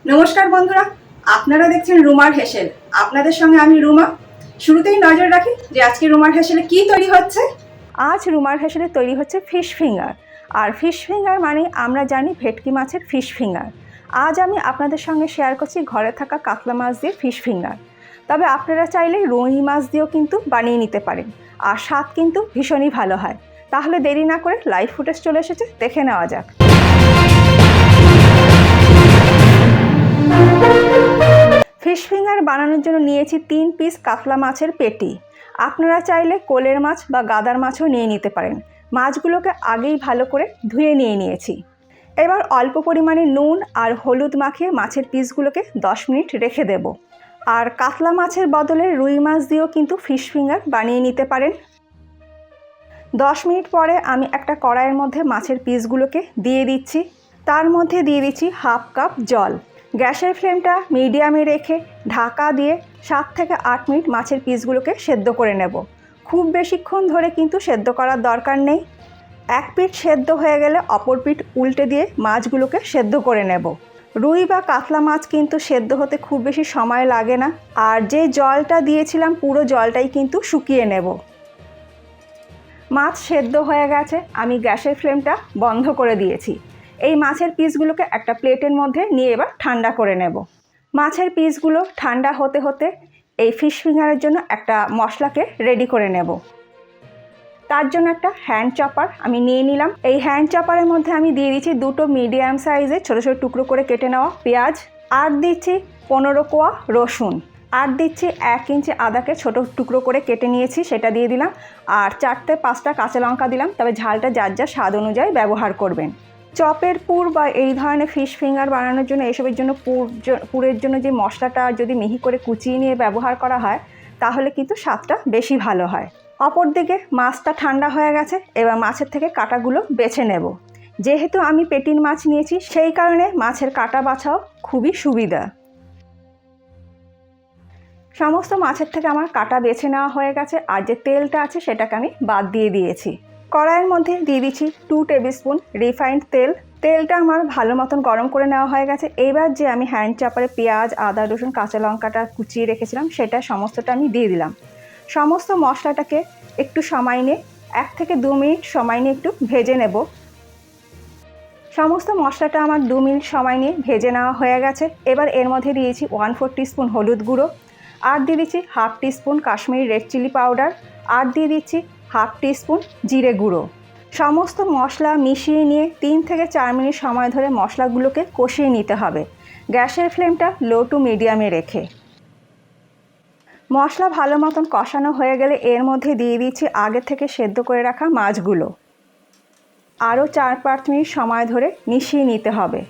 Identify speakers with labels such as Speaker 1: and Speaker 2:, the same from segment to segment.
Speaker 1: নমস্কার বন্ধুরা, আপনারা দেখছেন রুমার হেসেল। আপনাদের সঙ্গে আমি রুমা। শুরুতেই নজর রাখি যে আজকে রুমার হেসেলে কি তৈরি হচ্ছে। আজ রুমার হেসেলে তৈরি হচ্ছে ফিশ ফিঙ্গার। আর ফিশ ফিঙ্গার মানে আমরা জানি ভেটকি মাছের ফিশ ফিঙ্গার। আজ আমি আপনাদের সঙ্গে শেয়ার করছি ঘরে থাকা কাতলা মাছ দিয়ে ফিশ ফিঙ্গার। তবে আপনারা চাইলে রুই মাছ দিয়েও কিন্তু বানিয়ে নিতে পারেন, আর স্বাদ কিন্তু ভীষণই ভালো হয়। তাহলে দেরি না করে লাইভ ফুটেজ চলে এসেছে, দেখে নেওয়া যাক। ফিশ ফিঙ্গার বানানোর জন্য নিয়েছি 3 পিস কাতলা মাছের পেটি। আপনারা চাইলে কোলের মাছ বা গাদার মাছও নিয়ে নিতে পারেন। মাছগুলোকে আগেই ভালো করে ধুয়ে নিয়েছি। এবার অল্প পরিমাণে নুন আর হলুদ মাখিয়ে মাছের পিসগুলোকে 10 মিনিট রেখে দেব। আর কাতলা মাছের বদলে রুই মাছ দিয়েও কিন্তু ফিশ ফিঙ্গার বানিয়ে নিতে পারেন। 10 মিনিট পরে আমি একটা কড়াইয়ের মধ্যে মাছের পিসগুলোকে দিয়ে দিচ্ছি। তার মধ্যে দিয়ে দিচ্ছি হাফ কাপ জল। গ্যাসের ফ্লেমটা মিডিয়ামে রেখে ঢাকা দিয়ে 7 থেকে 8 মিনিট মাছের পিসগুলোকে সেদ্ধ করে নেব। খুব বেশিক্ষণ ধরে কিন্তু সেদ্ধ করার দরকার নেই। এক পিঠ সেদ্ধ হয়ে গেলে অপর পিঠ উল্টে দিয়ে মাছগুলোকে সেদ্ধ করে নেব। রুই বা কাতলা মাছ কিন্তু সেদ্ধ হতে খুব বেশি সময় লাগে না। আর যে জলটা দিয়েছিলাম পুরো জলটাই কিন্তু শুকিয়ে নেব। মাছ সেদ্ধ হয়ে গেছে, আমি গ্যাসের ফ্লেমটা বন্ধ করে দিয়েছি। এই মাছের পিসগুলোকে একটা প্লেটের মধ্যে নিয়ে এবার ঠান্ডা করে নেব। মাছের পিসগুলো ঠান্ডা হতে হতে এই ফিশ ফিঙ্গারের জন্য একটা মশলাকে রেডি করে নেব। তার জন্য একটা হ্যান্ড চপার আমি নিয়ে নিলাম। এই হ্যান্ড চপারের মধ্যে আমি দিয়ে দিচ্ছি 2টো মিডিয়াম সাইজের ছোটো ছোটো টুকরো করে কেটে নেওয়া পেঁয়াজ, আর দিচ্ছি 15 কোয়া রসুন, আর দিচ্ছি 1 ইঞ্চি আদাকে ছোট টুকরো করে কেটে নিয়েছি, সেটা দিয়ে দিলাম। আর 4-5টা কাঁচা লঙ্কা দিলাম, তবে ঝালটা যার যার স্বাদ অনুযায়ী ব্যবহার করবেন। চপের পুর বা এই ধরনের ফিশ ফিঙ্গার বানানোর জন্য এসবের জন্য পুরের জন্য যে মশলাটা যদি মিহি করে কুচিয়ে নিয়ে ব্যবহার করা হয় তাহলে কিন্তু স্বাদটা বেশি ভালো হয়। অপরদিকে মাছটা ঠান্ডা হয়ে গেছে, এবার মাছের থেকে কাঁটাগুলো বেছে নেব। যেহেতু আমি পেটির মাছ নিয়েছি সেই কারণে মাছের কাঁটা বাছাও খুবই সুবিধা। সমস্ত মাছের থেকে আমার কাঁটা বেছে নেওয়া হয়ে গেছে, আর যে তেলটা আছে সেটাকে আমি বাদ দিয়ে দিয়েছি। কড়াইয়ের মধ্যে দিয়ে দিচ্ছি 2 টেবিল স্পুন রিফাইন্ড তেল। তেলটা আমার ভালো মতন গরম করে নেওয়া হয়ে গেছে। এবার যে আমি হ্যান্ড চাপারে পেঁয়াজ, আদা, রসুন, কাঁচা লঙ্কাটা কুচিয়ে রেখেছিলাম সেটা সমস্তটা আমি দিয়ে দিলাম। সমস্ত মশলাটাকে একটু সময় নিয়ে 1 থেকে 2 মিনিট সময় নিয়ে একটু ভেজে নেব। সমস্ত মশলাটা আমার 2 মিনিট সময় নিয়ে ভেজে নেওয়া হয়ে গেছে। এবার এর মধ্যে দিয়েছি 1/4 টিস্পুন হলুদ গুঁড়ো, আর দিয়ে দিচ্ছি half teaspoon Kashmiri red chilli powder, আর দিয়ে দিচ্ছি হাফ টিস্পুন জিরে গুঁড়ো। সমস্ত মশলা মিশিয়ে নিয়ে 3 থেকে 4 মিনিট সময় ধরে মশলাগুলোকে কষিয়ে নিতে হবে, গ্যাসের ফ্লেমটা লো টু মিডিয়ামে রেখে। মশলা ভালো মতন কষানো হয়ে গেলে এর মধ্যে দিয়ে দিচ্ছি আগে থেকে সেদ্ধ করে রাখা মাছগুলো। আরও 4-5 মিনিট সময় ধরে মিশিয়ে নিতে হবে।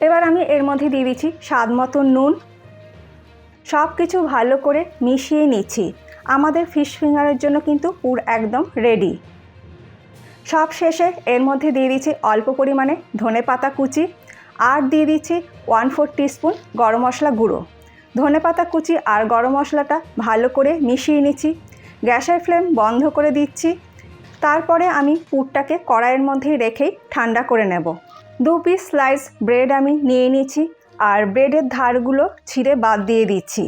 Speaker 1: এবার আমি এর মধ্যে দিয়ে দিচ্ছি স্বাদ মতো নুন। সব কিছু ভালো করে মিশিয়ে নিচ্ছি। আমাদের ফিশ ফিঙ্গারের জন্য কিন্তু পুর একদম রেডি। সব শেষে এর মধ্যে দিয়ে দিচ্ছি অল্প পরিমাণে ধনেপাতা কুচি, আর দিয়ে দিচ্ছি 1/4 টিস্পুন গরম মশলা গুঁড়ো। ধনেপাতা কুচি আর গরম মশলাটা ভালো করে মিশিয়ে নিচ্ছি। গ্যাসের ফ্লেম বন্ধ করে দিচ্ছি। তারপরে আমি পুরটাকে কড়াইয়ের মধ্যে রেখেই ঠান্ডা করে নেব। 2 পিস স্লাইস ব্রেড আমি নিয়ে নিচ্ছি, আর ব্রেডের ধারগুলো ছিঁড়ে বাদ দিয়ে দিচ্ছি।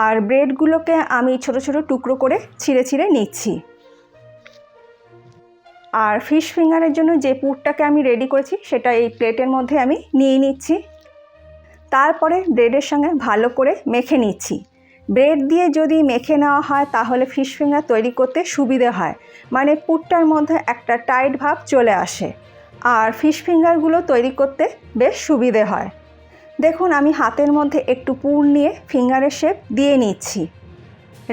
Speaker 1: আর ব্রেডগুলোকে আমি ছোট ছোট টুকরো করে ছিঁড়ে নিচ্ছি। আর ফিশ ফিঙ্গারের জন্য যে পুরটাকে আমি রেডি করেছি সেটা এই প্লেটের মধ্যে আমি নিয়ে নিচ্ছি। তারপরে ব্রেডের সঙ্গে ভালো করে মেখে নিচ্ছি। ব্রেড দিয়ে যদি মেখে নেওয়া হয় তাহলে ফিশ ফিঙ্গার তৈরি করতে সুবিধে হয়, মানে পুরটার মধ্যে একটা টাইট ভাব চলে আসে, আর ফিশ ফিঙ্গারগুলো তৈরি করতে বেশ সুবিধে হয়। দেখুন আমি হাতের মধ্যে একটু পুর নিয়ে ফিঙ্গারের শেপ দিয়ে নিচ্ছি।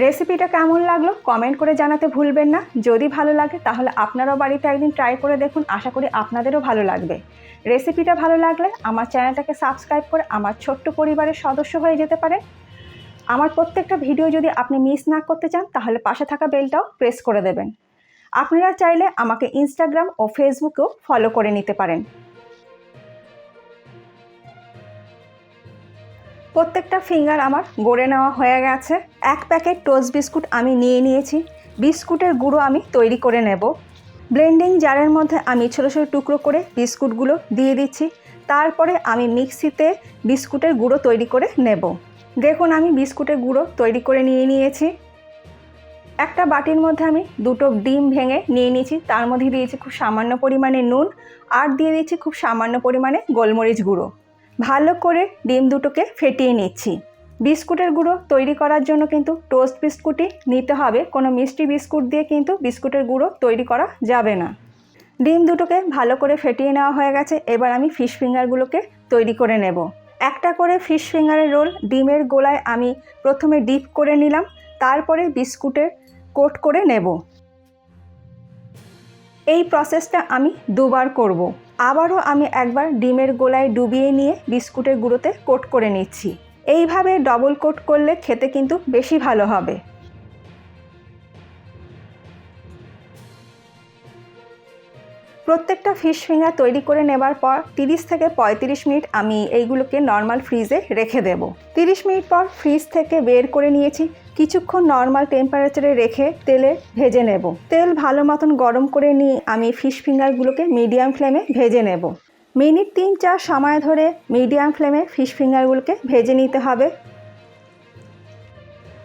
Speaker 1: রেসিপিটা কেমন লাগলো কমেন্ট করে জানাতে ভুলবেন না। যদি ভালো লাগে তাহলে আপনারাও বাড়িতে একদিন ট্রাই করে দেখুন, আশা করি আপনাদেরও ভালো লাগবে। রেসিপিটা ভালো লাগলে আমার চ্যানেলটাকে সাবস্ক্রাইব করে আমার ছোট্ট পরিবারের সদস্য হয়ে যেতে পারেন। আমার প্রত্যেকটা ভিডিও যদি আপনি মিস না করতে চান তাহলে পাশে থাকা বেলটাও প্রেস করে দেবেন। আপনারা চাইলে আমাকে ইনস্টাগ্রাম ও ফেসবুকেও ফলো করে নিতে পারেন। প্রত্যেকটা ফিঙ্গার আমার গড়ে নেওয়া হয়ে গেছে। 1 প্যাকেট টোস্ট বিস্কুট আমি নিয়ে নিয়েছি। বিস্কুটের গুঁড়ো আমি তৈরি করে নেব। ব্লেন্ডিং জারের মধ্যে আমি ছোটো ছোটো টুকরো করে বিস্কুটগুলো দিয়ে দিচ্ছি। তারপরে আমি মিক্সিতে বিস্কুটের গুঁড়ো তৈরি করে নেব। দেখুন আমি বিস্কুটের গুঁড়ো তৈরি করে নিয়েছি। একটা বাটির মধ্যে আমি 2টো ডিম ভেঙে নিয়ে নিয়েছি। তার মধ্যে দিয়েছি খুব সামান্য পরিমাণে নুন আর দিয়ে দিচ্ছি খুব সামান্য পরিমাণে গোলমরিচ গুঁড়ো। ভালো করে ডিম দুটোকে ফেটিয়ে নিচ্ছি। বিস্কুটের গুঁড়ো তৈরি করার জন্য কিন্তু টোস্ট বিস্কুটই নিতে হবে, কোনো মিষ্টি বিস্কুট দিয়ে কিন্তু বিস্কুটের গুঁড়ো তৈরি করা যাবে না। ডিম দুটোকে ভালো করে ফেটিয়ে নেওয়া হয়ে গেছে। এবার আমি ফিশ ফিঙ্গারগুলোকে তৈরি করে নেব। একটা করে ফিশ ফিঙ্গারের রোল ডিমের গোলায় আমি প্রথমে ডিপ করে নিলাম, তারপরে বিস্কুটের কোট করে নেব। এই প্রসেসটা আমি 2বার করব। আবারও আমি একবার ডিমের গোলায় ডুবিয়ে নিয়ে বিস্কুটের গুঁড়োতে কোট করে নিচ্ছি। এইভাবে ডবল কোট করলে খেতে কিন্তু বেশি ভালো হবে। প্রত্যেকটা ফিশ ফিঙ্গার তৈরি করে নেবার পর 30 থেকে 35 মিনিট আমি এইগুলোকে নর্মাল ফ্রিজে রেখে দেব। 30 মিনিট পর ফ্রিজ থেকে বের করে নিয়েছি। কিছুক্ষণ নর্মাল টেম্পারেচারে রেখে তেলে ভেজে নেব। তেল ভালো মতন গরম করে নিয়ে আমি ফিশ ফিঙ্গারগুলোকে মিডিয়াম ফ্লেমে ভেজে নেব। মিনিট 3-4 সময় ধরে মিডিয়াম ফ্লেমে ফিশ ফিঙ্গারগুলোকে ভেজে নিতে হবে।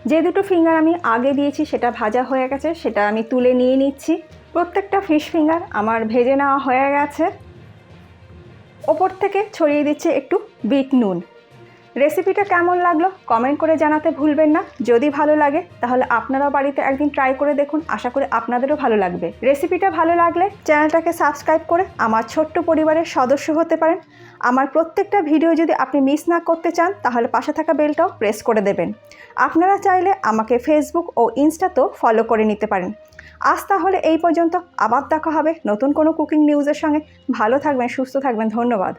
Speaker 1: যে দুটো ফিঙ্গার আমি আগে দিয়েছি সেটা ভাজা হয়ে গেছে, সেটা আমি তুলে নিয়ে নিচ্ছি। প্রত্যেকটা ফিশ ফিঙ্গার আমার ভেজে নেওয়া হয়ে গেছে। ওপর থেকে ছড়িয়ে দিচ্ছে একটু বিট নুন। রেসিপিটা কেমন লাগলো কমেন্ট করে জানাতে ভুলবেন না। যদি ভালো লাগে তাহলে আপনারাও বাড়িতে একদিন ট্রাই করে দেখুন, আশা করি আপনাদেরও ভালো লাগবে। রেসিপিটা ভালো লাগলে চ্যানেলটাকে সাবস্ক্রাইব করে আমার ছোট্ট পরিবারের সদস্য হতে পারেন। আমার প্রত্যেকটা ভিডিও যদি আপনি মিস না করতে চান তাহলে পাশে থাকা বেলটাও প্রেস করে দেবেন। আপনারা চাইলে আমাকে ফেসবুক ও ইনস্টাতেও ফলো করে নিতে পারেন। আজ তাহলে এই পর্যন্ত, আবার দেখা হবে নতুন কোনো কুকিং নিউজের সঙ্গে। ভালো থাকবেন, সুস্থ থাকবেন, ধন্যবাদ।